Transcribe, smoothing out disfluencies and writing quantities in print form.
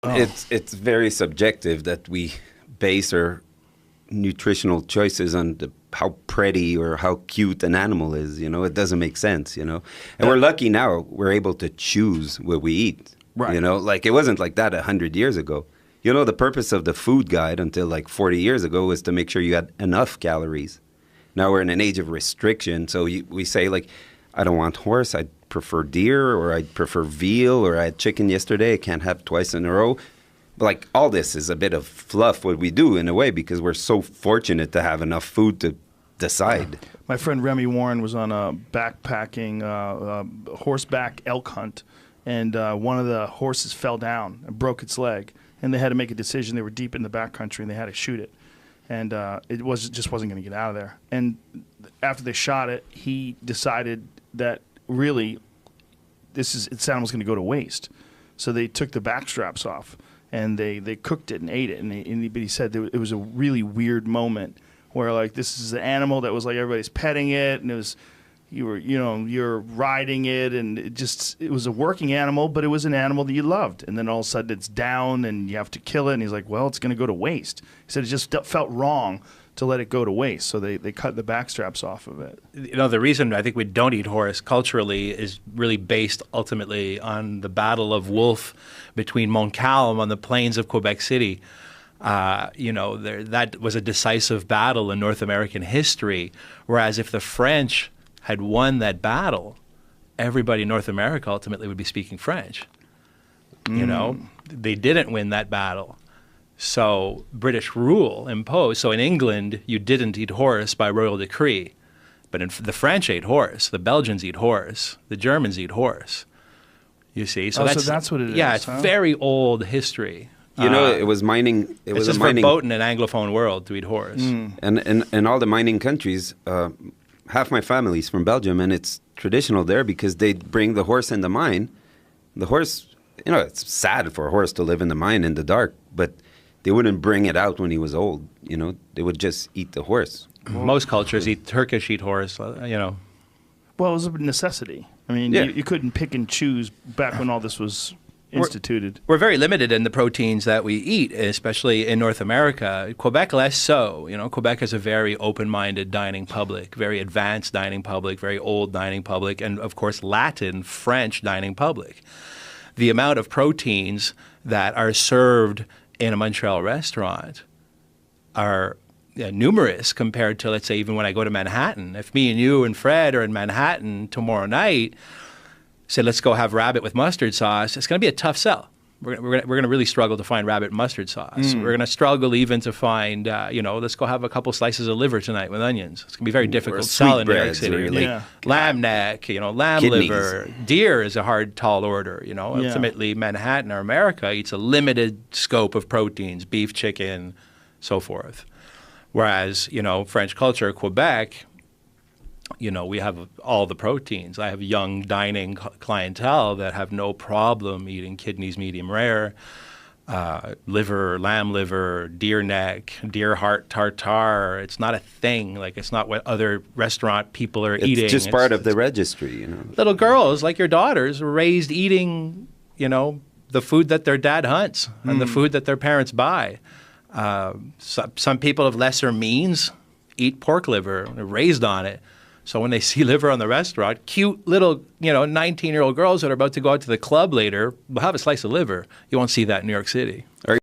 Oh, It's very subjective that we base our nutritional choices on how pretty or how cute an animal is. It doesn't make sense. And we're lucky now we're able to choose what we eat. Right. Like it wasn't like that 100 years ago. The purpose of the food guide until like 40 years ago was to make sure you had enough calories. Now we're in an age of restriction, so we say like, I don't want horse, I prefer deer, or I prefer veal, or I had chicken yesterday, I can't have twice in a row. But like all this is a bit of fluff what we do in a way because we're so fortunate to have enough food to decide. my friend Remy Warren was on a backpacking horseback elk hunt, and one of the horses fell down and broke its leg, and they had to make a decision. They were deep in the backcountry, and they had to shoot it, and just wasn't going to get out of there. And after they shot it, he decided that really this animal's going to go to waste. So they took the back straps off and they cooked it and ate it. But he said it was a really weird moment where like this is an animal that was like everybody's petting it, and it was you're riding it, and it was a working animal, but it was an animal that you loved. And then all of a sudden it's down and you have to kill it. And he's like, well, it's going to go to waste. He said it just felt wrong to let it go to waste. So they cut the back straps off of it. The reason I think we don't eat horse culturally is really based ultimately on the battle of wolf between Montcalm on the plains of Quebec City. That was a decisive battle in North American history, whereas if the French had won that battle, everybody in North America ultimately would be speaking French. They didn't win that battle. So British rule imposed. So in England, you didn't eat horse by royal decree. But the French ate horse. The Belgians eat horse. The Germans eat horse. You see? So that's what it is. Yeah, it's very old history. It was mining. It was just a mining verboten in Anglophone world to eat horse. And in all the mining countries, half my family's from Belgium, and it's traditional there because they bring the horse in the mine. The horse, it's sad for a horse to live in the mine in the dark, but they wouldn't bring it out when he was old. They would just eat the horse. Most cultures eat Turkish eat horse. Well, it was a necessity. I mean, Yeah. you couldn't pick and choose back when all this was instituted. We're very limited in the proteins that we eat, especially in North America. Quebec less so. Quebec is a very open-minded dining public, very advanced dining public, very old dining public, and of course Latin, French dining public. The amount of proteins that are served in a Montreal restaurant are numerous compared to, let's say, even when I go to Manhattan. If me and you and Fred are in Manhattan tomorrow night, say, let's go have rabbit with mustard sauce, it's going to be a tough sell. We're going to really struggle to find rabbit mustard sauce. We're going to struggle even to find, let's go have a couple slices of liver tonight with onions. It's going to be very difficult to sell in New York City. Lamb neck, lamb Kidneys. liver. Deer is a hard, tall order. Ultimately, Manhattan or America eats a limited scope of proteins, beef, chicken, so forth. Whereas, French culture, Quebec, we have all the proteins. I have young dining clientele that have no problem eating kidneys medium rare, liver, lamb liver, deer neck, deer heart tartare. It's not a thing. Like, it's not what other restaurant people are eating. It's just part of the registry, Little girls, like your daughters, were raised eating, the food that their dad hunts and the food that their parents buy. Some people of lesser means eat pork liver. They're raised on it. So when they see liver on the restaurant, cute little, 19-year-old girls that are about to go out to the club later will have a slice of liver. You won't see that in New York City.